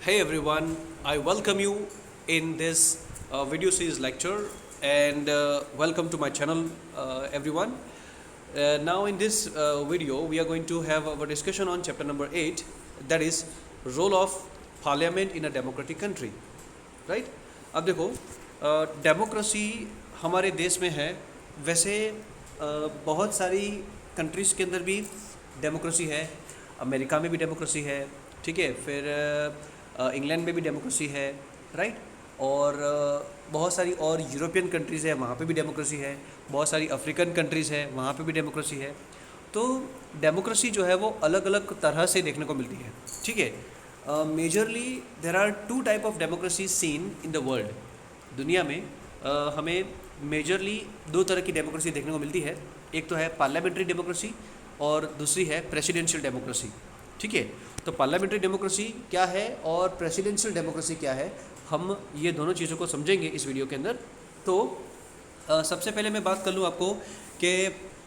Hey everyone, I welcome you in this video series lecture and welcome to my channel everyone. Now in this video we are going to have our discussion on chapter number 8, that is role of parliament in a democratic country, right? अब देखो democracy हमारे देश में है, वैसे बहुत सारी countries के अंदर भी डेमोक्रेसी है, अमेरिका में भी डेमोक्रेसी है, ठीक है, फिर इंग्लैंड में भी डेमोक्रेसी है, राइट, और बहुत सारी और यूरोपियन कंट्रीज़ है, वहाँ पे भी डेमोक्रेसी है, बहुत सारी अफ्रीकन कंट्रीज़ है, वहाँ पे भी डेमोक्रेसी है। तो डेमोक्रेसी जो है वो अलग अलग तरह से देखने को मिलती है, ठीक है। Majorly there are two type of democracy seen in the world. दुनिया में हमें मेजरली दो तरह की डेमोक्रेसी देखने को मिलती है, एक तो है पार्लियामेंट्री डेमोक्रेसी और दूसरी है प्रेसिडेंशियल डेमोक्रेसी, ठीक है। तो पार्लियामेंट्री डेमोक्रेसी क्या है और प्रेसिडेंशियल डेमोक्रेसी क्या है, हम ये दोनों चीज़ों को समझेंगे इस वीडियो के अंदर। तो सबसे पहले मैं बात कर लूँ आपको कि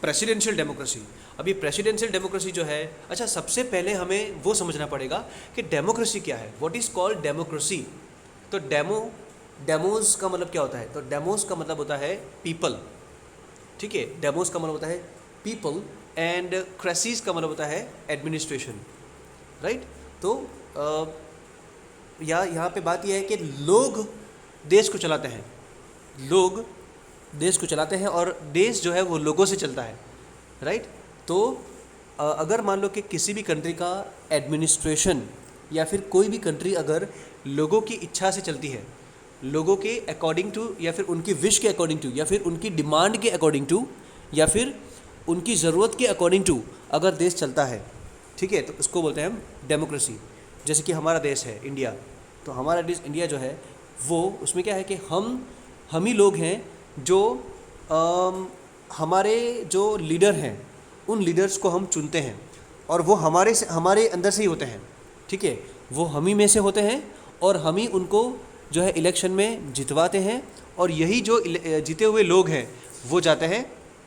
प्रेसिडेंशियल डेमोक्रेसी। अभी प्रेसिडेंशियल डेमोक्रेसी जो है, अच्छा सबसे पहले हमें वो समझना पड़ेगा कि डेमोक्रेसी क्या है, व्हाट इज़ कॉल्ड डेमोक्रेसी। तो डेमोज का मतलब क्या होता है, तो डेमोज का मतलब होता है पीपल, ठीक है, डेमोज का मतलब होता है पीपल एंड क्रेसीज का मतलब होता है एडमिनिस्ट्रेशन, राइट। तो यहाँ पे बात यह है कि लोग देश को चलाते हैं, लोग देश को चलाते हैं और देश जो है वो लोगों से चलता है, राइट। तो अगर मान लो कि किसी भी कंट्री का एडमिनिस्ट्रेशन या फिर कोई भी कंट्री अगर लोगों की इच्छा से चलती है, लोगों के अकॉर्डिंग टू या फिर उनकी विश के अकॉर्डिंग टू या फिर उनकी डिमांड के अकॉर्डिंग टू या फिर उनकी ज़रूरत के अकॉर्डिंग टू अगर देश चलता है, ठीक है, तो उसको बोलते हैं हम डेमोक्रेसी। जैसे कि हमारा देश है इंडिया, तो हमारा देश इंडिया जो है वो उसमें क्या है कि हम ही लोग हैं जो हमारे जो लीडर हैं उन लीडर्स को हम चुनते हैं और वो हमारे अंदर से ही होते हैं, ठीक है, वो हम ही में से होते हैं और हम ही उनको जो है इलेक्शन में जितवाते हैं और यही जो जीते हुए लोग हैं वो जाते हैं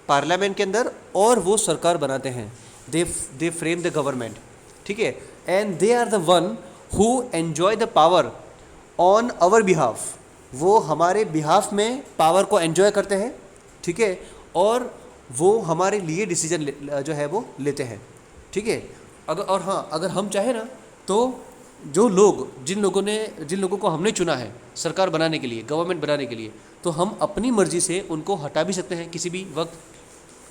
पार्लियामेंट के अंदर और वो सरकार बनाते हैं, दे फ्रेम द गवर्नमेंट, ठीक है, and they are the one who enjoy the power on our behalf. वो हमारे बिहाफ में पावर को एन्जॉय करते हैं, ठीक है, और वो हमारे लिए डिसीजन जो है वो लेते हैं, ठीक है। अगर हम चाहें ना तो जो लोग जिन लोगों को हमने चुना है सरकार बनाने के लिए, गवर्नमेंट बनाने के लिए, तो हम अपनी मर्ज़ी से उनको हटा भी सकते हैं किसी भी वक्त,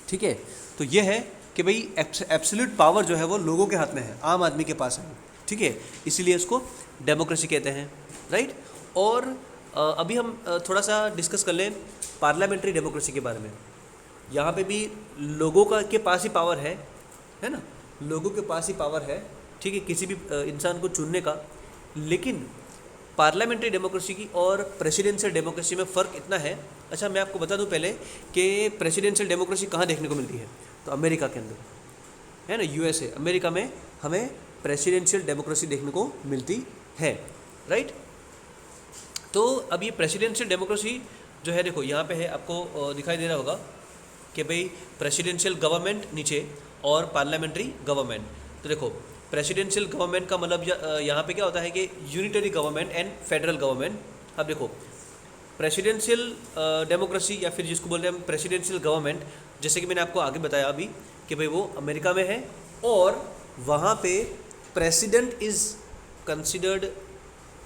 ठीक है। तो ये है कि भाई एब्सोल्यूट पावर जो है वो लोगों के हाथ में है, आम आदमी के पास है, ठीक है, इसीलिए इसको डेमोक्रेसी कहते हैं, राइट। और अभी हम थोड़ा सा डिस्कस कर लें पार्लियामेंट्री डेमोक्रेसी के बारे में। यहाँ पे भी लोगों के पास ही पावर है ना, लोगों के पास ही पावर है, ठीक है, किसी भी इंसान को चुनने का। लेकिन पार्लियामेंट्री डेमोक्रेसी की और प्रेसिडेंशियल डेमोक्रेसी में फ़र्क इतना है, अच्छा मैं आपको बता दूं पहले कि प्रेसिडेंशियल डेमोक्रेसी कहाँ देखने को मिलती है, तो अमेरिका के अंदर है ना, यूएसए, अमेरिका में हमें प्रेसिडेंशियल डेमोक्रेसी देखने को मिलती है, राइट। तो अब ये प्रेसिडेंशियल डेमोक्रेसी जो है, देखो यहाँ पे है, आपको दिखाई दे रहा होगा कि भाई प्रेसिडेंशियल गवर्नमेंट नीचे और पार्लियामेंट्री गवर्नमेंट। तो देखो प्रेसिडेंशियल गवर्नमेंट का मतलब यहाँ पे क्या होता है कि unitary government and federal government. अब देखो प्रेसिडेंशियल डेमोक्रेसी या फिर जिसको बोलते हैं हम प्रेसिडेंशियल गवर्नमेंट, जैसे कि मैंने आपको आगे बताया अभी कि भाई वो अमेरिका में है और वहाँ पे president is considered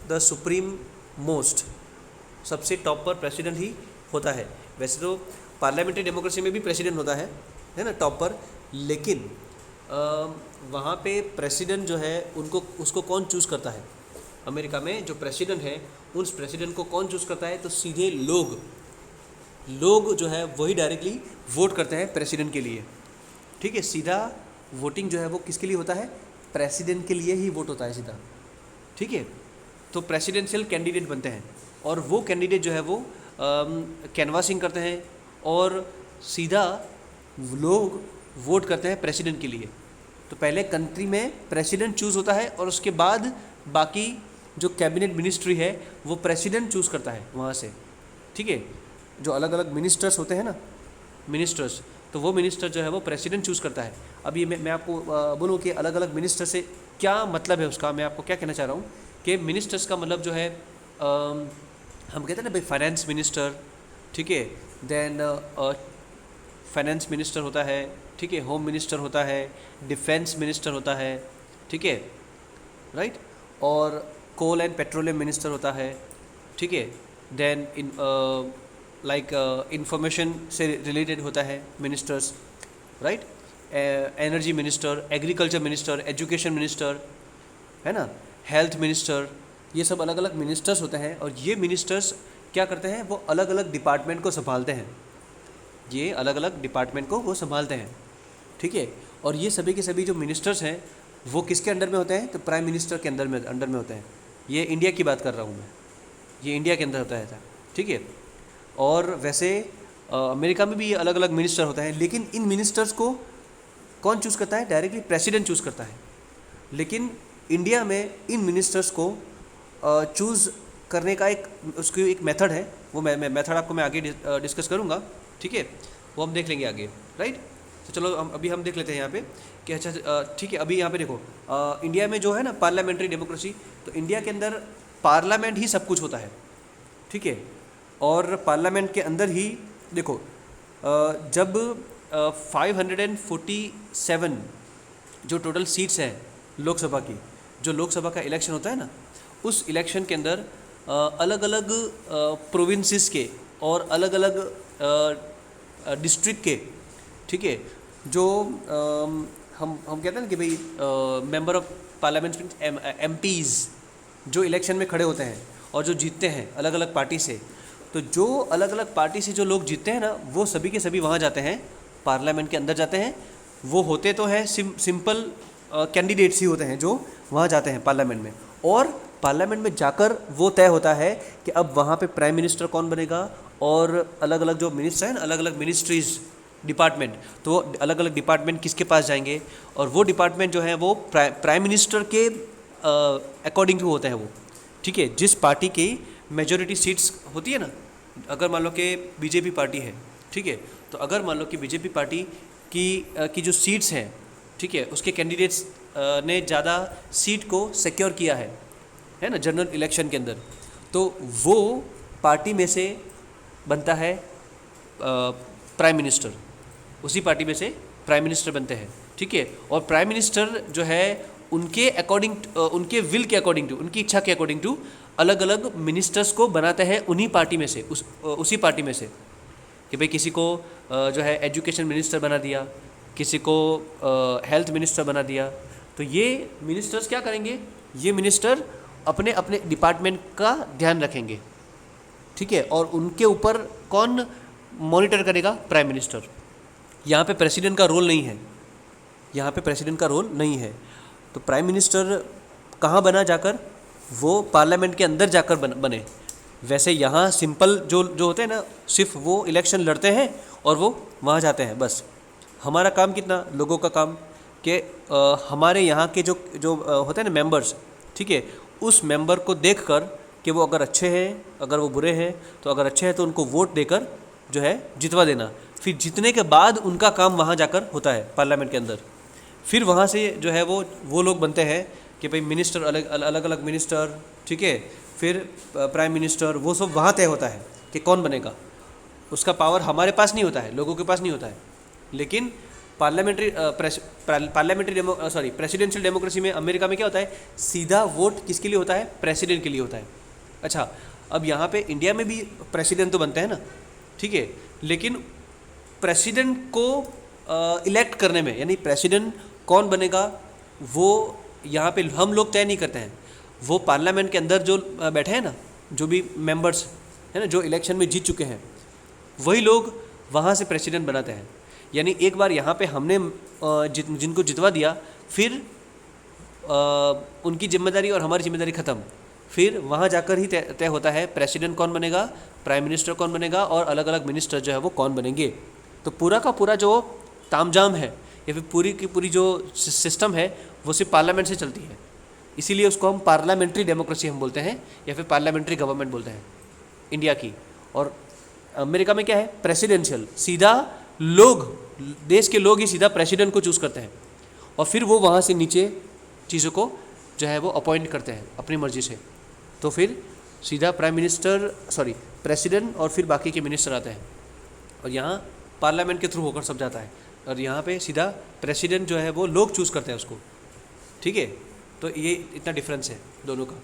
the supreme most, सबसे टॉप पर प्रेसिडेंट ही होता है। वैसे तो पार्लियामेंट्री डेमोक्रेसी में भी प्रेसिडेंट होता है ना, टॉप पर, लेकिन वहाँ पे प्रेसिडेंट जो है उसको कौन चूज़ करता है, अमेरिका में जो प्रेसिडेंट है उस प्रेसिडेंट को कौन चूज़ करता है, तो सीधे लोग जो है वही डायरेक्टली वोट करते हैं प्रेसिडेंट के लिए, ठीक है। सीधा वोटिंग जो है वो किसके लिए होता है, प्रेसिडेंट के लिए ही वोट होता है सीधा, ठीक है। तो प्रेसिडेंशियल कैंडिडेट बनते हैं और वो कैंडिडेट जो है वो कैनवासिंग करते हैं और सीधा लोग वोट करते हैं प्रेसिडेंट के लिए। तो पहले कंट्री में प्रेसिडेंट चूज़ होता है और उसके बाद बाकी जो कैबिनेट मिनिस्ट्री है वो प्रेसिडेंट चूज़ करता है वहाँ से, ठीक है। जो अलग अलग मिनिस्टर्स होते हैं ना, मिनिस्टर्स, तो वो मिनिस्टर जो है वो प्रेसिडेंट चूज़ करता है। अब ये मैं आपको बोलूँ कि अलग अलग मिनिस्टर से क्या मतलब है उसका, मैं आपको क्या कहना चाह रहा हूँ कि मिनिस्टर्स का मतलब जो है हम कहते हैं ना भाई फाइनेंस मिनिस्टर, ठीक है, देन फाइनेंस मिनिस्टर होता है, ठीक है, होम मिनिस्टर होता है, डिफेंस मिनिस्टर होता है, ठीक है, राइट, और कोल एंड पेट्रोलियम मिनिस्टर होता है, ठीक है, देन इन लाइक इंफॉर्मेशन से रिलेटेड होता है ministers, right, energy minister, agriculture minister, education minister, है ना, हेल्थ मिनिस्टर, ये सब अलग अलग मिनिस्टर्स होते हैं। और ये मिनिस्टर्स क्या करते हैं, वो अलग अलग डिपार्टमेंट को संभालते हैं, ये अलग अलग डिपार्टमेंट को वो संभालते हैं, ठीक है। और ये सभी के सभी जो मिनिस्टर्स हैं वो किसके अंडर में होते हैं, तो प्राइम मिनिस्टर के अंडर में होते हैं। ये इंडिया की बात कर रहा हूँ मैं, ये इंडिया के अंदर होता है, ठीक है। और वैसे अमेरिका में भी ये अलग अलग मिनिस्टर होता है, लेकिन इन मिनिस्टर्स को कौन चूज़ करता है, डायरेक्टली प्रेसिडेंट चूज़ करता है। लेकिन इंडिया में इन मिनिस्टर्स को चूज़ करने का उसकी एक मेथड है, वो मैं मेथड आपको मैं आगे डिस्कस करूँगा, ठीक है, वो हम देख लेंगे आगे, राइट। तो चलो अभी हम देख लेते हैं यहाँ पे कि अच्छा ठीक है। अभी यहाँ पे देखो इंडिया में जो है ना पार्लियामेंट्री डेमोक्रेसी, तो इंडिया के अंदर पार्लियामेंट ही सब कुछ होता है, ठीक है। और पार्लियामेंट के अंदर ही देखो जब 547 जो टोटल सीट्स हैं लोकसभा की, जो लोकसभा का इलेक्शन होता है ना, उस इलेक्शन के अंदर अलग अलग प्रोविंसेस के और अलग अलग डिस्ट्रिक्ट के, ठीक है, जो हम कहते हैं ना कि भाई मेंबर ऑफ पार्लियामेंट MPs जो इलेक्शन में खड़े होते हैं और जो जीतते हैं अलग अलग पार्टी से, तो जो अलग अलग पार्टी से जो लोग जीतते हैं ना, वो सभी के सभी वहाँ जाते हैं, पार्लियामेंट के अंदर जाते हैं। वो होते तो हैं सिंपल कैंडिडेट्स ही होते हैं जो वहाँ जाते हैं पार्लियामेंट में, और पार्लियामेंट में जाकर वो तय होता है कि अब वहाँ पे प्राइम मिनिस्टर कौन बनेगा, और अलग अलग जो मिनिस्टर हैं, अलग अलग मिनिस्ट्रीज डिपार्टमेंट, तो अलग अलग डिपार्टमेंट किसके पास जाएंगे, और वो डिपार्टमेंट जो है वो प्राइम मिनिस्टर के अकॉर्डिंग टू होता है वो, ठीक है। जिस पार्टी की मेजॉरिटी सीट्स होती है ना, अगर मान लो कि बीजेपी पार्टी है, ठीक है, तो अगर मान लो कि बीजेपी पार्टी की जो सीट्स हैं, ठीक है, उसके कैंडिडेट्स ने ज़्यादा सीट को सिक्योर किया है ना, जनरल इलेक्शन के अंदर, तो वो पार्टी में से बनता है प्राइम मिनिस्टर, उसी पार्टी में से प्राइम मिनिस्टर बनते हैं, ठीक है। और प्राइम मिनिस्टर जो है उनके अकॉर्डिंग, उनके विल के अकॉर्डिंग टू, उनकी इच्छा के अकॉर्डिंग टू अलग अलग मिनिस्टर्स को बनाते हैं उन्हीं पार्टी में से, उसी पार्टी में से, कि भाई किसी को जो है एजुकेशन मिनिस्टर बना दिया, किसी को हेल्थ मिनिस्टर बना दिया। तो ये मिनिस्टर्स क्या करेंगे, ये मिनिस्टर अपने अपने डिपार्टमेंट का ध्यान रखेंगे, ठीक है। और उनके ऊपर कौन मॉनिटर करेगा, प्राइम मिनिस्टर। यहाँ पे प्रेसिडेंट का रोल नहीं है, यहाँ पे प्रेसिडेंट का रोल नहीं है। तो प्राइम मिनिस्टर कहाँ बना जाकर, वो पार्लियामेंट के अंदर जाकर बने। वैसे यहाँ सिंपल जो होते हैं ना, सिर्फ वो इलेक्शन लड़ते हैं और वो वहाँ जाते हैं, बस। हमारा काम कितना, लोगों का काम कि हमारे यहाँ के जो होते हैं ना मेंबर्स, ठीक है, उस मेंबर को देखकर कि वो अगर अच्छे हैं, अगर वो बुरे हैं, तो अगर अच्छे हैं तो उनको वोट देकर जो है जितवा देना। फिर जीतने के बाद उनका काम वहाँ जाकर होता है पार्लियामेंट के अंदर। फिर वहाँ से जो है वो लोग बनते हैं कि भाई मिनिस्टर, अलग अलग मिनिस्टर, ठीक है, फिर प्राइम मिनिस्टर, वो सब वहाँ तय होता है कि कौन बनेगा। उसका पावर हमारे पास नहीं होता है, लोगों के पास नहीं होता है। लेकिन प्रेसिडेंशियल डेमोक्रेसी में, अमेरिका में क्या होता है, सीधा वोट किसके लिए होता है, प्रेसिडेंट के लिए होता है। अच्छा, अब यहाँ पे इंडिया में भी प्रेसिडेंट तो बनते हैं ना, ठीक है, लेकिन प्रेसिडेंट को इलेक्ट करने में, यानी प्रेसिडेंट कौन बनेगा, वो यहाँ पे हम लोग तय नहीं करते हैं। वो पार्लियामेंट के अंदर जो बैठे हैं ना, जो भी मेंबर्स है ना, जो इलेक्शन में जीत चुके हैं, वही लोग वहाँ से प्रेसिडेंट बनाते हैं। यानी एक बार यहाँ पे हमने जिनको जितवा दिया, फिर उनकी जिम्मेदारी और हमारी जिम्मेदारी ख़त्म। फिर वहाँ जाकर ही तय होता है प्रेसिडेंट कौन बनेगा, प्राइम मिनिस्टर कौन बनेगा, और अलग अलग मिनिस्टर जो है वो कौन बनेंगे। तो पूरा का पूरा जो तामझाम है, या फिर पूरी की पूरी जो सिस्टम है, वो सिर्फ पार्लियामेंट से चलती है। इसीलिए उसको हम पार्लियामेंट्री डेमोक्रेसी हम बोलते हैं, या फिर पार्लियामेंट्री गवर्नमेंट बोलते हैं इंडिया की। और अमेरिका में क्या है, प्रेसिडेंशियल, सीधा लोग, देश के लोग ही सीधा प्रेसिडेंट को चूज़ करते हैं, और फिर वो वहाँ से नीचे चीज़ों को जो है वो अपॉइंट करते हैं अपनी मर्जी से। तो फिर सीधा प्रेसिडेंट और फिर बाकी के मिनिस्टर आते हैं, और यहाँ पार्लियामेंट के थ्रू होकर सब जाता है, और यहाँ पे सीधा प्रेसिडेंट जो है वो लोग चूज़ करते हैं उसको। ठीक है, तो ये इतना डिफरेंस है दोनों का।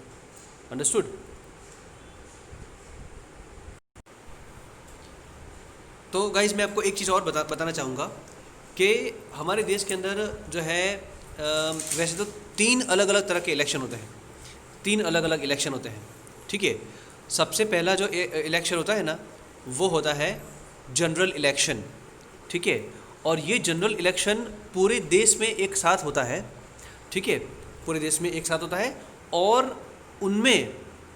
अंडरस्टूड? तो गाइज मैं आपको एक चीज़ और बताना चाहूँगा कि हमारे देश के अंदर जो है वैसे तो 3 अलग अलग तरह के इलेक्शन होते हैं, 3 अलग अलग इलेक्शन होते हैं। ठीक है, सबसे पहला जो इलेक्शन होता है ना, वो होता है जनरल इलेक्शन। ठीक है, और ये जनरल इलेक्शन पूरे देश में एक साथ होता है। ठीक है, पूरे देश में एक साथ होता है, और उनमें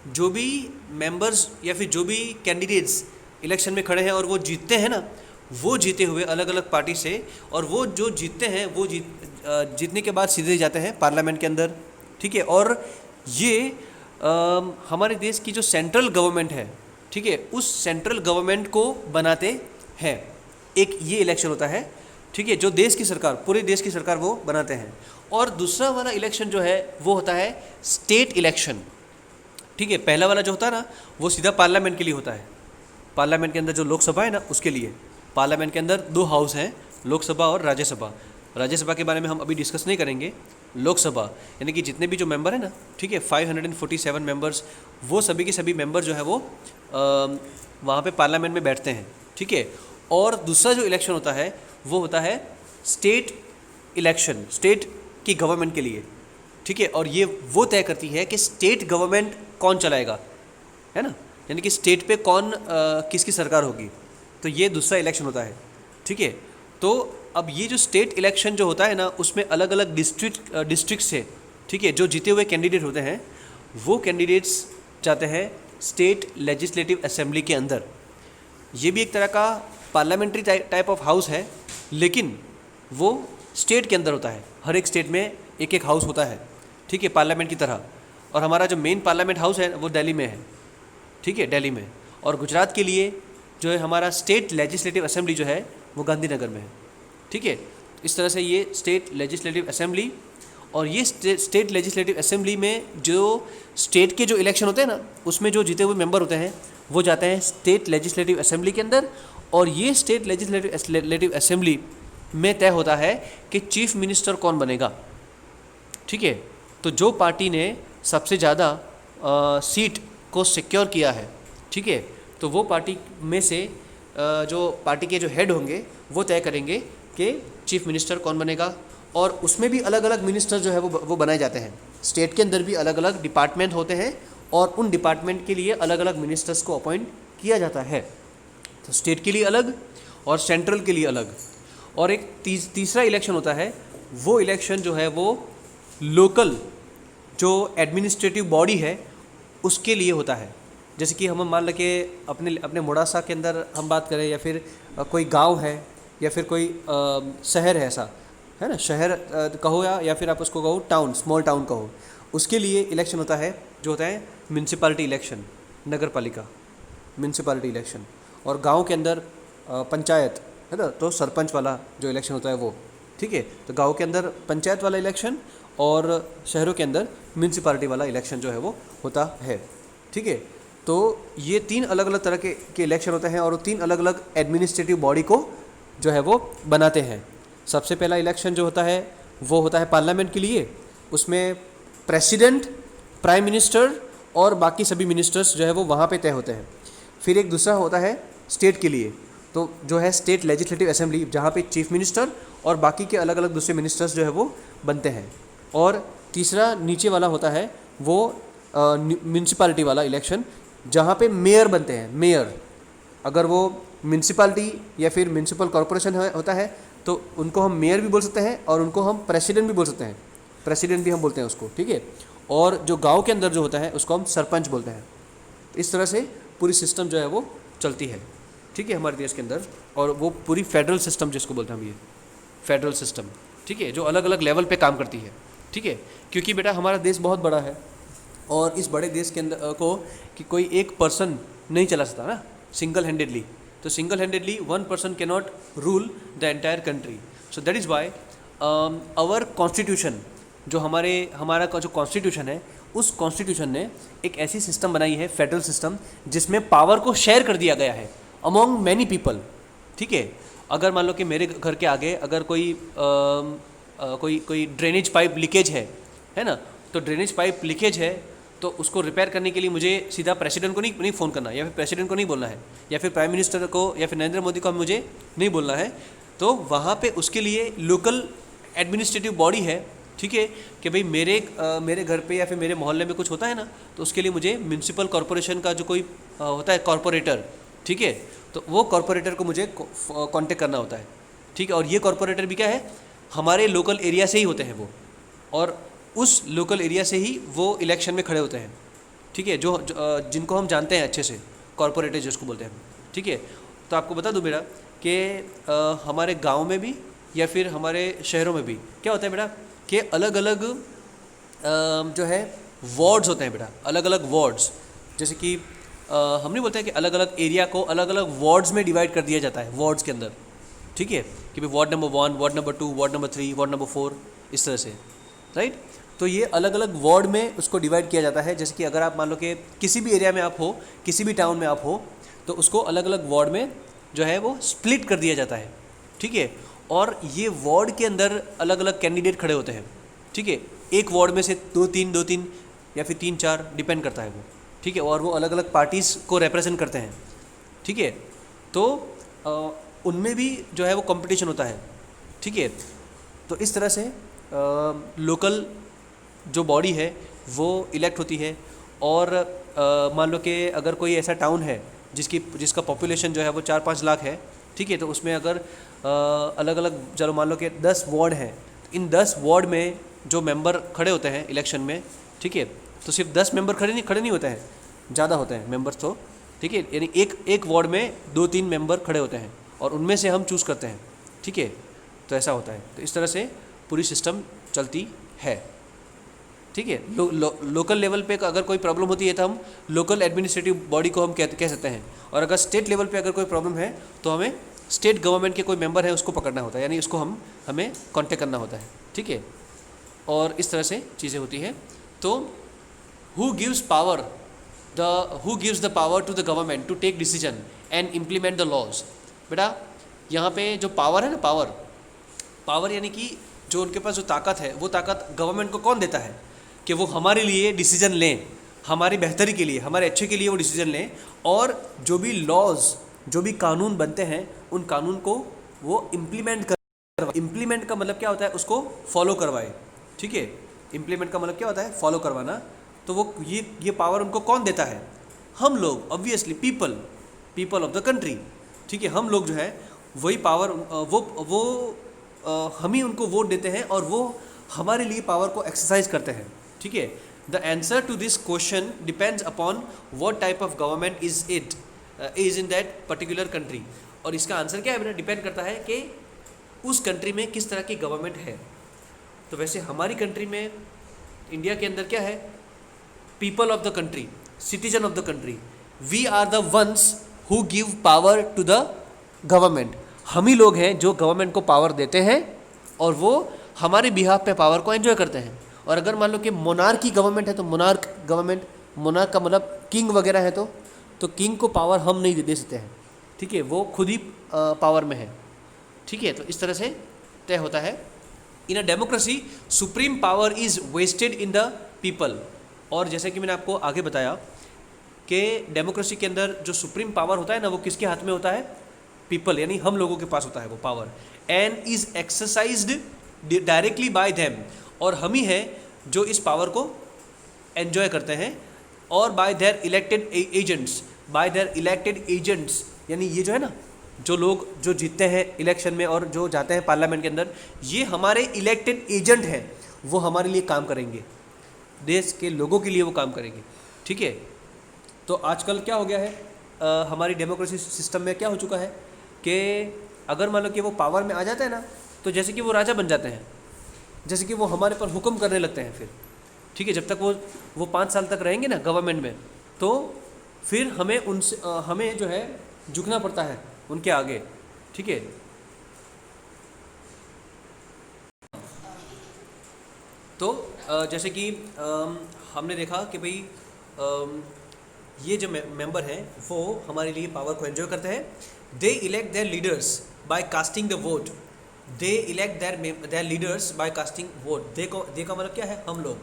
जो भी मेंबर्स या फिर जो भी कैंडिडेट्स इलेक्शन में खड़े हैं और वो जीतते हैं ना, वो जीते हुए अलग अलग पार्टी से, और वो जो जीतते हैं वो जीतने के बाद सीधे जाते हैं पार्लियामेंट के अंदर। ठीक है, और ये हमारे देश की जो सेंट्रल गवर्नमेंट है, ठीक है, उस सेंट्रल गवर्नमेंट को बनाते हैं। एक ये इलेक्शन होता है, ठीक है, जो देश की सरकार, पूरे देश की सरकार वो बनाते हैं। और दूसरा वाला इलेक्शन जो है वो होता है स्टेट इलेक्शन। ठीक है, पहला वाला जो होता है ना, वो सीधा पार्लियामेंट के लिए होता है। पार्लियामेंट के अंदर जो लोकसभा है ना, उसके लिए। पार्लियामेंट के अंदर 2 हाउस हैं, लोकसभा और राज्यसभा। राज्यसभा के बारे में हम अभी डिस्कस नहीं करेंगे। लोकसभा यानी कि जितने भी जो मेंबर हैं ना, ठीक है, 547 मेंबर्स, वो सभी के सभी मेंबर जो है वो वहाँ पे पार्लियामेंट में बैठते हैं। ठीक है, और दूसरा जो इलेक्शन होता है वो होता है स्टेट इलेक्शन, स्टेट की गवर्नमेंट के लिए। ठीक है, और ये वो तय करती है कि स्टेट गवर्नमेंट कौन चलाएगा, है ना, यानी कि स्टेट पे कौन किसकी सरकार होगी। तो ये दूसरा इलेक्शन होता है। ठीक है, तो अब ये जो स्टेट इलेक्शन जो होता है ना, उसमें अलग अलग डिस्ट्रिक्ट से, ठीक है, जो जीते हुए कैंडिडेट होते हैं, वो कैंडिडेट्स जाते हैं स्टेट लेजिस्लेटिव असेंबली के अंदर। ये भी एक तरह का पार्लियामेंट्री टाइप ऑफ हाउस है, लेकिन वो स्टेट के अंदर होता है। हर एक स्टेट में एक एक हाउस होता है, ठीक है, पार्लियामेंट की तरह। और हमारा जो मेन पार्लियामेंट हाउस है वो दिल्ली में है। ठीक है, दिल्ली में। और गुजरात के लिए जो है हमारा स्टेट लेजिस्लेटिव असेंबली जो है वो गांधीनगर में है। ठीक है, इस तरह से ये स्टेट लेजिस्लेटिव असेंबली, और ये स्टेट लेजिस्लेटिव असेंबली में जो स्टेट के जो इलेक्शन होते हैं ना, उसमें जो जीते हुए मेंबर होते हैं वो जाते हैं स्टेट लेजिस्लेटिव असेंबली के अंदर। और ये स्टेट लेजिस्लेटिव असेंबली में तय होता है कि चीफ मिनिस्टर कौन बनेगा। ठीक है, तो जो पार्टी ने सबसे ज़्यादा सीट को सिक्योर किया है, ठीक है, तो वो पार्टी में से जो पार्टी के जो हेड होंगे वो तय करेंगे कि चीफ मिनिस्टर कौन बनेगा। और उसमें भी अलग अलग मिनिस्टर जो है वो बनाए जाते हैं। स्टेट के अंदर भी अलग अलग डिपार्टमेंट होते हैं, और उन डिपार्टमेंट के लिए अलग अलग मिनिस्टर्स को अपॉइंट किया जाता है। तो स्टेट के लिए अलग और सेंट्रल के लिए अलग। और एक तीसरा इलेक्शन होता है, वो इलेक्शन जो है वो लोकल जो एडमिनिस्ट्रेटिव बॉडी है उसके लिए होता है। जैसे कि हम मान लें कि अपने मोड़ासा के अंदर हम बात करें, या फिर कोई गांव है, या फिर कोई शहर है, ऐसा है ना, शहर कहो या फिर आप उसको कहो टाउन, स्मॉल टाउन कहो, उसके लिए इलेक्शन होता है जो होता है म्यूनसिपैलिटी इलेक्शन, नगर पालिका म्यूनसिपैलिटी इलेक्शन। और गांव के अंदर पंचायत है ना, तो सरपंच वाला जो इलेक्शन होता है वो। ठीक है, तो गांव के अंदर पंचायत वाला इलेक्शन, और शहरों के अंदर म्यूनसिपैलिटी वाला इलेक्शन जो है वो होता है। ठीक है, तो ये 3 अलग अलग तरह के इलेक्शन होते हैं, और वो 3 अलग अलग एडमिनिस्ट्रेटिव बॉडी को जो है वो बनाते हैं। सबसे पहला इलेक्शन जो होता है वो होता है पार्लियामेंट के लिए। उसमें प्रेसिडेंट, प्राइम मिनिस्टर और बाकी सभी मिनिस्टर्स जो है वो वहाँ पे तय होते हैं। फिर एक दूसरा होता है स्टेट के लिए, तो जो है स्टेट लेजिस्लेटिव असेंबली, जहाँ पे चीफ मिनिस्टर और बाकी के अलग अलग दूसरे मिनिस्टर्स जो है वो बनते हैं। और तीसरा नीचे वाला होता है वो म्यूनसिपैलिटी वाला इलेक्शन, जहाँ पे मेयर बनते हैं। मेयर, अगर वो म्यूनसिपैलिटी या फिर म्यूनसिपल कॉरपोरेशन होता है तो उनको हम मेयर भी बोल सकते हैं, और उनको हम प्रेसिडेंट भी बोल सकते हैं, प्रेसिडेंट भी हम बोलते हैं उसको। ठीक है, और जो गांव के अंदर जो होता है उसको हम सरपंच बोलते हैं। इस तरह से पूरी सिस्टम जो है वो चलती है, ठीक है, हमारे देश के अंदर। और वो पूरी फेडरल सिस्टम जिसको बोलते हैं हम, ये फेडरल सिस्टम, ठीक है, जो अलग अलग लेवल पे काम करती है। ठीक है, क्योंकि बेटा हमारा देश बहुत बड़ा है, और इस बड़े देश के अंदर को कि कोई एक पर्सन नहीं चला सकता ना सिंगल हैंडेडली। तो single handedly one person can not rule the entire country. So that is why our constitution जो हमारा का जो कॉन्स्टिट्यूशन है, उस कॉन्स्टिट्यूशन ने एक ऐसी सिस्टम बनाई है, फेडरल सिस्टम, जिसमें पावर को शेयर कर दिया गया है अमॉन्ग मैनी पीपल। ठीक है, अगर मान लो कि मेरे घर के आगे अगर कोई ड्रेनेज पाइप लीकेज है ना, तो ड्रेनेज पाइप लीकेज है तो उसको रिपेयर करने के लिए मुझे सीधा प्रेसिडेंट को नहीं फ़ोन करना, या फिर प्रेसिडेंट को नहीं बोलना है, या फिर प्राइम मिनिस्टर को या फिर नरेंद्र मोदी को मुझे नहीं बोलना है। तो वहाँ पे उसके लिए लोकल एडमिनिस्ट्रेटिव बॉडी है, ठीक है, कि भाई मेरे घर पे या फिर मेरे मोहल्ले में कुछ होता है ना, तो उसके लिए मुझे म्यूनसिपल कॉरपोरेशन का जो कोई होता है कॉरपोरेटर, ठीक है, तो वो कॉरपोरेटर को मुझे कांटेक्ट करना होता है। ठीक है, और ये कॉरपोरेटर भी क्या है, हमारे लोकल एरिया से ही होते हैं वो, और उस लोकल एरिया से ही वो इलेक्शन में खड़े होते हैं। ठीक है, जिनको हम जानते हैं अच्छे से, कॉरपोरेटर जिसको बोलते हैं। ठीक है, तो आपको बता दूं बेटा कि हमारे गांव में भी या फिर हमारे शहरों में भी क्या होता है बेटा कि अलग अलग जो है वार्ड्स होते हैं बेटा, अलग अलग वार्ड्स। जैसे कि हम नहीं बोलते हैं कि अलग अलग एरिया को अलग अलग वार्ड्स में डिवाइड कर दिया जाता है, वार्ड्स के अंदर। ठीक है, कि भाई ward number 1, ward number 2, ward number 3, ward number 4, इस तरह से, राइट। तो ये अलग अलग वार्ड में उसको डिवाइड किया जाता है। जैसे कि अगर आप मान लो कि किसी भी एरिया में आप हो, किसी भी टाउन में आप हो, तो उसको अलग अलग वार्ड में जो है वो स्प्लिट कर दिया जाता है। ठीक है, और ये वार्ड के अंदर अलग अलग कैंडिडेट खड़े होते हैं। ठीक है, एक वार्ड में से दो तीन या फिर 3-4 डिपेंड करता है वो। ठीक है, और वो अलग अलग पार्टीज़ को रिप्रेजेंट करते हैं। ठीक है, तो उनमें भी जो है वो कंपटीशन होता है। ठीक है, तो इस तरह से लोकल जो बॉडी है वो इलेक्ट होती है। और मान लो कि अगर कोई ऐसा टाउन है जिसका पॉपुलेशन जो है वो 4-5 लाख है, ठीक है, तो उसमें अगर अलग अलग, चलो मान लो कि 10 वार्ड हैं, तो इन 10 वार्ड में जो मेंबर खड़े होते हैं इलेक्शन में, ठीक है, तो सिर्फ 10 मेंबर खड़े नहीं होते हैं, ज़्यादा होते हैं मेंबर्स तो। ठीक है, यानी एक वार्ड में 2-3 मेंबर खड़े होते हैं और उनमें से हम चूज़ करते हैं। ठीक है, तो ऐसा होता है। तो इस तरह से पूरी सिस्टम चलती है। ठीक है, लोकल लेवल पे अगर कोई प्रॉब्लम होती है तो हम लोकल एडमिनिस्ट्रेटिव बॉडी को हम कह सकते हैं, और अगर स्टेट लेवल पे अगर कोई प्रॉब्लम है तो हमें स्टेट गवर्नमेंट के कोई मेंबर है उसको पकड़ना होता है, यानी उसको हमें कांटेक्ट करना होता है। ठीक है, और इस तरह से चीज़ें होती हैं। तो who gives the power to the government to take decision and implement the laws. बेटा यहाँ पे जो पावर है ना, पावर यानी कि जो उनके पास जो ताकत है, वो ताकत गवर्नमेंट को कौन देता है कि वो हमारे लिए डिसीजन लें, हमारी बेहतरी के लिए, हमारे अच्छे के लिए वो डिसीजन लें, और जो भी लॉज, जो भी कानून बनते हैं, उन कानून को वो इम्प्लीमेंट का मतलब क्या होता है, उसको फॉलो करवाए। ठीक है, इम्प्लीमेंट का मतलब क्या होता है, फॉलो करवाना। तो वो ये पावर उनको कौन देता है, हम लोग, obviously people of the country. ठीक है, हम लोग जो है वही पावर, हम ही उनको वोट देते हैं और वो हमारे लिए पावर को एक्सरसाइज करते हैं। ठीक है, the answer to this question depends upon what type of government is in that particular country. और इसका आंसर क्या है बेटा, डिपेंड करता है कि उस कंट्री में किस तरह की गवर्नमेंट है। तो वैसे हमारी कंट्री में, इंडिया के अंदर क्या है, people of the country, citizen of the country, we are the ones who give power to the government. हम ही लोग हैं जो गवर्नमेंट को पावर देते हैं और वो हमारे बिहाफ पे पावर को एंजॉय करते हैं। और अगर मान लो कि मोनार्की गवर्नमेंट है तो मोनार्क का मतलब किंग वगैरह है, तो किंग को पावर हम नहीं दे सकते हैं। ठीक है, वो खुद ही पावर में है। ठीक है, तो इस तरह से तय होता है। In a democracy supreme power is vested in the people. और जैसे कि मैंने आपको आगे बताया कि डेमोक्रेसी के अंदर जो सुप्रीम पावर होता है ना, वो किसके हाथ में होता है, पीपल, यानी हम लोगों के पास होता है वो power, and is exercised directly by them. और हम ही हैं जो इस पावर को एंजॉय करते हैं, और बाय देयर इलेक्टेड एजेंट्स, यानी ये जो है ना, जो लोग जो जीतते हैं इलेक्शन में और जो जाते हैं पार्लियामेंट के अंदर, ये हमारे इलेक्टेड एजेंट हैं, वो हमारे लिए काम करेंगे, देश के लोगों के लिए वो काम करेंगे। ठीक है, तो आजकल क्या हो गया है, हमारी डेमोक्रेसी सिस्टम में क्या हो चुका है कि अगर मान लो कि वो पावर में आ जाता है ना, तो जैसे कि वो राजा बन जाते हैं, जैसे कि वो हमारे पर हुक्म करने लगते हैं फिर। ठीक है, जब तक वो 5 साल तक रहेंगे ना गवर्नमेंट में, तो फिर हमें जो है झुकना पड़ता है उनके आगे। ठीक है, तो जैसे कि हमने देखा कि भाई ये जो मेंबर हैं वो हमारे लिए पावर को एंजॉय करते हैं। They elect their leaders by casting the vote. They elect their leaders by casting vote. They का मतलब क्या है? हम लोग,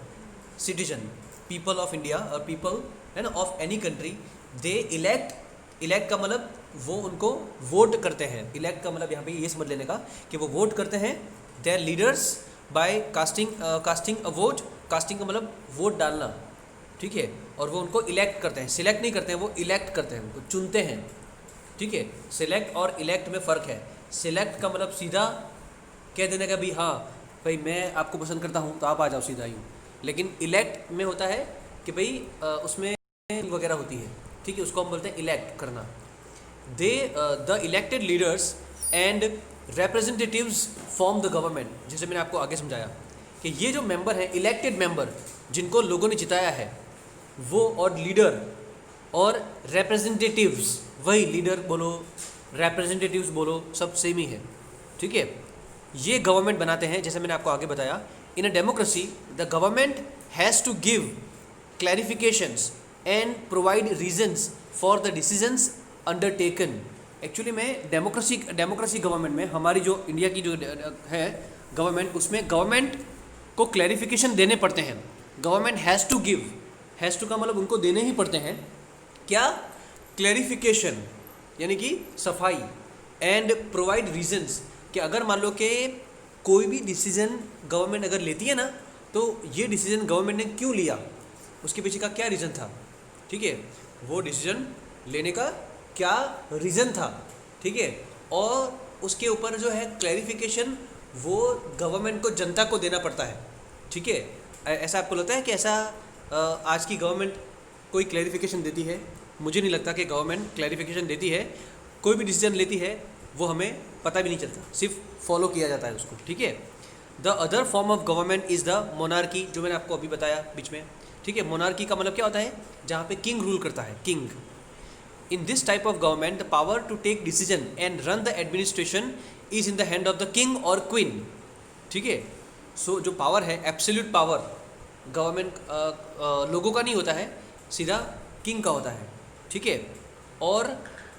सिटीजन, पीपल ऑफ इंडिया और पीपल है ना of any country. They elect का मतलब वो उनको वोट करते हैं। इलेक्ट का मतलब यहाँ पे ये समझ लेने का कि वो वोट करते हैं there leaders by casting a vote. Casting का मतलब वोट डालना, ठीक है। और वो उनको इलेक्ट करते हैं, सिलेक्ट नहीं करते हैं, वो इलेक्ट करते हैं, उनको चुनते हैं, ठीक है। सिलेक्ट और इलेक्ट में फ़र्क है। सिलेक्ट का मतलब सीधा कह देने का भी हाँ भाई मैं आपको पसंद करता हूँ तो आप आ जाओ सीधा यूँ। लेकिन इलेक्ट में होता है कि भाई उसमें वगैरह होती है, ठीक है, उसको हम बोलते हैं इलेक्ट करना। They the elected leaders and representatives form the government. जैसे मैंने आपको आगे समझाया कि ये जो मेंबर हैं, इलेक्टेड मेंबर जिनको लोगों ने जिताया है, वो और लीडर और रिप्रेजेंटेटिव्स, वही लीडर बोलो रिप्रेजेंटेटिव्स बोलो सब सेम ही है, ठीक है। ये गवर्नमेंट बनाते हैं। जैसे मैंने आपको आगे बताया, in a democracy the government has to give clarifications and provide reasons for the decisions undertaken. Actually में डेमोक्रेसी गवर्नमेंट में, हमारी जो इंडिया की जो है गवर्नमेंट, उसमें गवर्नमेंट को क्लैरिफिकेशन देने पड़ते हैं। Government has to give, has to का मतलब उनको देने ही पड़ते हैं क्या? क्लैरिफिकेशन, यानी कि सफाई, एंड प्रोवाइड रीजंस, कि अगर मान लो कि कोई भी डिसीजन गवर्नमेंट अगर लेती है ना, तो ये डिसीजन गवर्नमेंट ने क्यों लिया, उसके पीछे का क्या रीज़न था, ठीक है, वो डिसीजन लेने का क्या रीज़न था, ठीक है। और उसके ऊपर जो है क्लैरिफिकेशन वो गवर्नमेंट को, जनता को देना पड़ता है, ठीक है। ऐसा आपको लगता है कि ऐसा आज की गवर्नमेंट कोई क्लैरिफिकेशन देती है? मुझे नहीं लगता कि गवर्नमेंट क्लैरिफिकेशन देती है। कोई भी डिसीजन लेती है वो हमें पता भी नहीं चलता, सिर्फ फॉलो किया जाता है उसको, ठीक है। The other form of government is the monarchy, जो मैंने आपको अभी बताया बीच में, ठीक है। मोनार्की का मतलब क्या होता है? जहाँ पे किंग रूल करता है, king. In this type of government the power to take decision and run the administration is in the hand of the king और क्वीन, ठीक है। सो जो पावर है, एब्सोल्यूट पावर गवर्नमेंट लोगों का नहीं होता है, सीधा किंग का होता है, ठीक है। और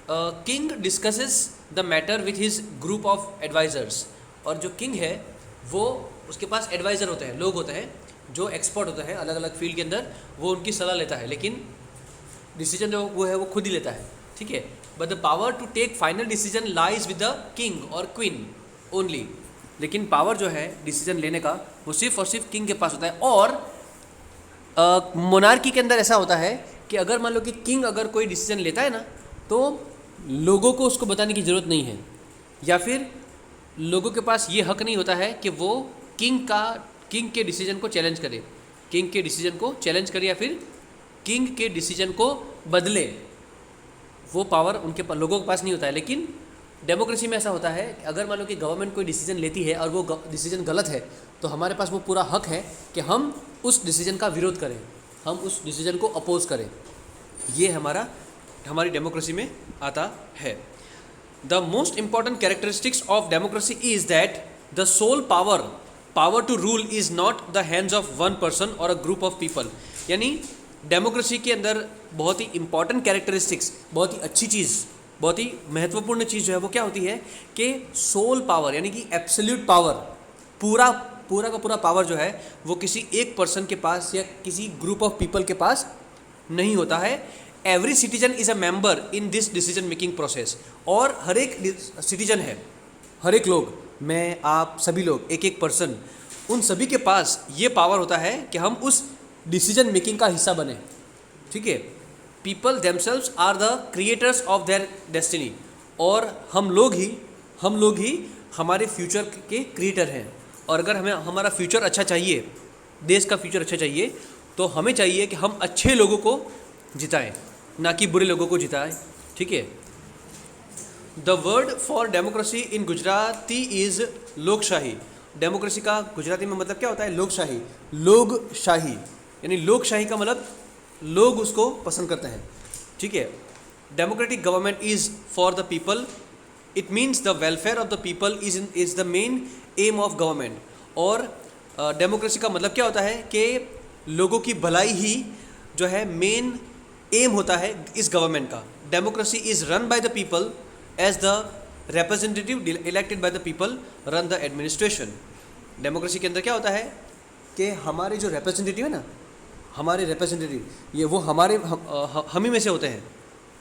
king discusses the matter with his group of advisors. और जो किंग है वो, उसके पास एडवाइज़र होते हैं, लोग होते हैं जो एक्सपर्ट होते हैं अलग अलग फील्ड के अंदर, वो उनकी सलाह लेता है, लेकिन डिसीजन जो वो है वो खुद ही लेता है, ठीक है। But the power to take final decision lies with the king और क्वीन ओनली। लेकिन पावर जो है डिसीजन लेने का वो सिर्फ और सिर्फ किंग के पास होता है। और मोनार्की के अंदर ऐसा होता है कि अगर मान लो कि किंग अगर कोई डिसीजन लेता है ना, तो लोगों को उसको बताने की ज़रूरत नहीं है, या फिर लोगों के पास ये हक नहीं होता है कि वो किंग के डिसीजन को चैलेंज करे, किंग के डिसीजन को चैलेंज करे या फिर किंग के डिसीजन को बदले। वो पावर उनके लोगों के पास नहीं होता है। लेकिन डेमोक्रेसी में ऐसा होता है कि अगर मान लो कि गवर्नमेंट कोई डिसीजन लेती है और वो डिसीजन गलत है, तो हमारे पास वो पूरा हक है कि हम उस डिसीजन का विरोध करें, हम उस डिसीजन को अपोज करें। ये हमारी डेमोक्रेसी में आता है। The most important characteristics of democracy is that the sole power to rule is not the hands of one person और अ ग्रुप ऑफ पीपल। यानी डेमोक्रेसी के अंदर बहुत ही इंपॉर्टेंट कैरेक्टरिस्टिक्स, बहुत ही अच्छी चीज़, बहुत ही महत्वपूर्ण चीज़ जो है वो क्या होती है कि सोल पावर, यानी कि एब्सोल्यूट पावर, पूरा का पूरा पावर जो है वो किसी एक पर्सन के पास या किसी ग्रुप ऑफ पीपल के पास नहीं होता है। Every citizen is a member in this decision making process. और हर एक सिटीजन है, हर एक लोग, मैं, आप, सभी लोग, एक एक पर्सन, उन सभी के पास ये पावर होता है कि हम उस डिसीजन मेकिंग का हिस्सा बने, ठीक है। People themselves are the creators of their destiny. और हम लोग ही हमारे फ्यूचर के क्रिएटर हैं। और अगर हमें हमारा फ्यूचर अच्छा चाहिए, देश का फ्यूचर अच्छा चाहिए, तो हमें चाहिए कि हम अच्छे लोगों को जिताएं, ना कि बुरे लोगों को जिताएं, ठीक है। The word for democracy in Gujarati is लोकशाही। डेमोक्रेसी का गुजराती में मतलब क्या होता है? लोकशाही। लोकशाही यानी लोकशाही का मतलब लोग उसको पसंद करते हैं, ठीक है। Democratic government is for the people, it means the welfare of the people is the main M of government. और डेमोक्रेसी का मतलब क्या होता है कि लोगों की भलाई ही जो है मेन एम होता है इस गवर्नमेंट का। Democracy is run by the people as the representative elected by the people run the administration. Democracy के अंदर क्या होता है कि हमारे जो रिप्रेजेंटेटिव है ना, हमारे रिप्रेजेंटेटिव ये वो हमारे हम ही में से होते हैं,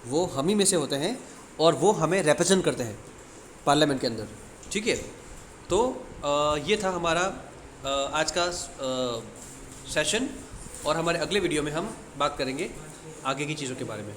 वो हम ही में से होते हैं और वो हमें रिप्रेजेंट करते हैं पार्लियामेंट के अंदर। ठीक है, तो ये था हमारा आज का सेशन, और हमारे अगले वीडियो में हम बात करेंगे आगे की चीज़ों के बारे में।